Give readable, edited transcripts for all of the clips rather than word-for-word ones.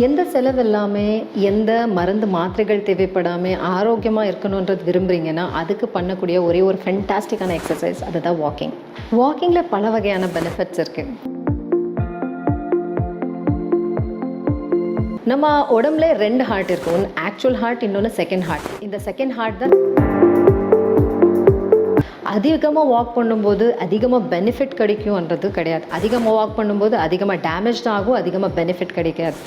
எந்த செலவு இல்லாமல் எந்த மருந்து மாத்திரைகள் தேவைப்படாமல் ஆரோக்கியமாக இருக்கணுன்றது விரும்புகிறீங்கன்னா அதுக்கு பண்ணக்கூடிய ஒரே ஒரு ஃபென்டாஸ்டிக்கான எக்ஸசைஸ் அதுதான் வாக்கிங். வாக்கிங்கில் பல வகையான பெனிஃபிட்ஸ் இருக்குது. நம்ம உடம்புல 2 ஹார்ட் இருக்கும். ஒன்று ஆக்சுவல் ஹார்ட், இன்னொன்று செகண்ட் ஹார்ட். இந்த செகண்ட் ஹார்ட் தான் அதிகமாக வாக் பண்ணும்போது அதிகமாக பெனிஃபிட் கிடைக்கும்ன்றது கிடையாது. அதிகமாக வாக் பண்ணும்போது அதிகமாக டேமேஜ் ஆகும், அதிகமாக பெனிஃபிட் கிடைக்காது.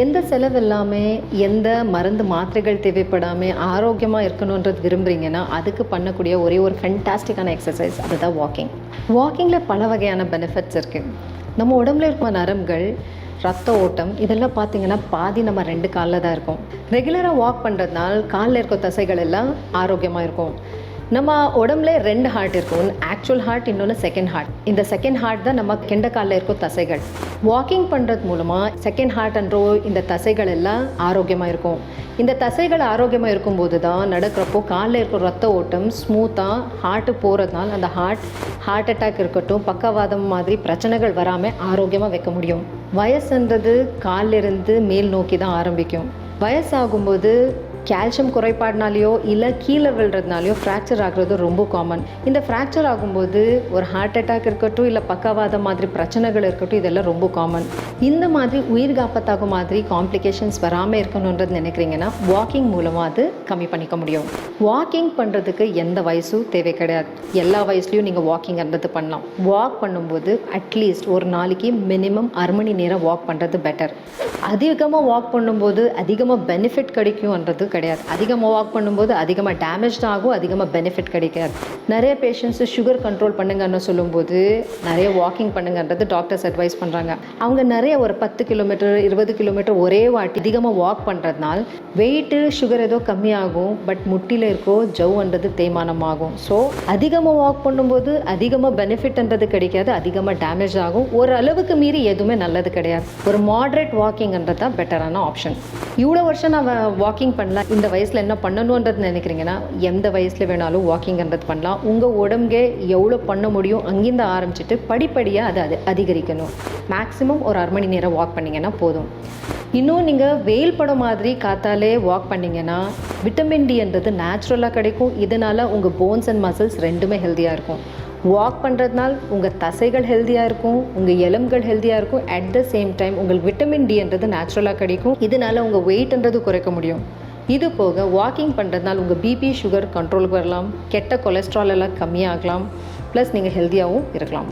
எந்த செலவு இல்லாமல் எந்த மருந்து மாத்திரைகள் தேவைப்படாமல் ஆரோக்கியமாக இருக்கணுன்றது விரும்புகிறீங்கன்னா அதுக்கு பண்ணக்கூடிய ஒரே ஒரு ஃபென்டாஸ்டிக்கான எக்ஸசைஸ் அதுதான் வாக்கிங். வாக்கிங்கில் பல வகையான பெனிஃபிட்ஸ் இருக்குது. நம்ம உடம்புல இருக்க நரம்புகள், ரத்த ஓட்டம் இதெல்லாம் பார்த்திங்கன்னா பாதி நம்ம 2 காலில் தான் இருக்கும். ரெகுலராக வாக் பண்ணுறதுனால காலில் இருக்க தசைகள் எல்லாம் ஆரோக்கியமாக இருக்கும். நம்ம உடம்புல 2 ஹார்ட் இருக்கும். ஒன்று ஆக்சுவல் ஹார்ட், இன்னொன்று செகண்ட் ஹார்ட். இந்த செகண்ட் ஹார்ட் தான் நம்ம கெண்டக்காலில் இருக்க தசைகள். வாக்கிங் பண்ணுறது மூலமாக செகண்ட் ஹார்ட்ன்ற இந்த தசைகள் எல்லாம் ஆரோக்கியமாக இருக்கும். இந்த தசைகள் ஆரோக்கியமாக இருக்கும்போது தான் நடக்கிறப்போ காலில் இருக்கிற ரத்த ஓட்டம் ஸ்மூத்தாக ஹார்ட்டு போகிறதுனால அந்த ஹார்ட் அட்டாக் இருக்கட்டும், பக்கவாதம் மாதிரி பிரச்சனைகள் வராமல் ஆரோக்கியமாக வைக்க முடியும். வயசுன்றது காலிலிருந்து மேல் நோக்கி தான் ஆரம்பிக்கும். வயசாகும்போது கால்சியம் குறைபாடுனாலையோ இல்லை கீழே விழுறதுனாலையோ ஃப்ராக்சர் ஆகிறது ரொம்ப காமன். இந்த ஃப்ராக்சர் ஆகும்போது ஒரு ஹார்ட் அட்டாக் இருக்கட்டும், இல்லை பக்கவாதம் மாதிரி பிரச்சனைகள் இருக்கட்டும், இதெல்லாம் ரொம்ப காமன். இந்த மாதிரி உயிர் காப்பத்தாகும் மாதிரி காம்ப்ளிகேஷன்ஸ் வராமல் இருக்கணுன்றது நினைக்கிறீங்கன்னா வாக்கிங் மூலமாக அது கம்மி பண்ணிக்க முடியும். வாக்கிங் பண்ணுறதுக்கு எந்த வயசும் தேவை கிடையாது. எல்லா வயசுலையும் நீங்கள் வாக்கிங்ன்றது பண்ணலாம். வாக் பண்ணும்போது அட்லீஸ்ட் ஒரு நாளைக்கு மினிமம் 1/2 மணி நேரம் வாக் பண்ணுறது பெட்டர். அதிகமாக வாக் பண்ணும்போது அதிகமாக பெனிஃபிட் கிடைக்கும்ன்றது கிடையாது. அதிகமாக வாக் பண்ணும்போது அதிகமாக டேமேஜ் ஆகும், அதிகமாக பெனிஃபிட் கிடைக்காது. நிறைய பேஷண்ட்ஸு சுகர் கண்ட்ரோல் பண்ணுங்கன்னு சொல்லும்போது நிறைய வாக்கிங் பண்ணுங்கன்றது டாக்டர்ஸ் அட்வைஸ் பண்ணுறாங்க. அவங்க நிறைய ஒரு 10 கிலோமீட்டர் 20 கிலோமீட்டர் ஒரே வாட்டி அதிகமாக வாக் பண்ணுறதுனால வெயிட்டு சுகர் ஏதோ கம்மியாகும், பட் முட்டியில் இருக்கோ ஜவ்ன்றது தேய்மானமாகும். ஸோ அதிகமாக வாக் பண்ணும்போது அதிகமாக பெனிஃபிட்ன்றது கிடைக்காது, அதிகமாக டேமேஜ் ஆகும். ஒரு அளவுக்கு மீறி எதுவுமே நல்லது கிடையாது. ஒரு மாட்ரேட் வாக்கிங்ன்றது தான் பெட்டரான ஆப்ஷன். இவ்வளோ வருஷம் நான் வாக்கிங் பண்ணலாம், இந்த வயசில் என்ன பண்ணணுன்றது நினைக்கிறீங்கன்னா எந்த வயசில் வேணாலும் வாக்கிங்ன்றது பண்ணலாம். உங்கள் உடம்புக்கு எவ்வளோ பண்ண முடியும் அங்கிருந்து ஆரம்பிச்சுட்டு படிப்படியாக அது அதிகரிக்கணும். மேக்ஸிமம் ஒரு 1/2 மணி நேரம் வாக் பண்ணிங்கன்னா போதும். இன்னும் நீங்கள் வெயில் படம் மாதிரி காத்தாலே வாக் பண்ணிங்கன்னா விட்டமின் டின்றது நேச்சுரலாக கிடைக்கும். இதனால் உங்கள் போன்ஸ் அண்ட் மசில்ஸ் ரெண்டுமே ஹெல்த்தியாக இருக்கும். வாக் பண்ணுறதுனால உங்கள் தசைகள் ஹெல்த்தியாக இருக்கும், உங்கள் எலும்புகள் ஹெல்த்தியாக இருக்கும். அட் த சேம் டைம் உங்களுக்கு விட்டமின் டின்றது நேச்சுரலாக கிடைக்கும். இதனால் உங்கள் வெயிட்ன்றது குறைக்க முடியும். இது போக வாக்கிங் பண்ணுறதுனால உங்கள் பிபி சுகர் கண்ட்ரோலுக்கு வரலாம், கெட்ட கொலஸ்ட்ரால் எல்லாம் கம்மியாகலாம், ப்ளஸ் நீங்கள் ஹெல்த்தியாகவும் இருக்கலாம்.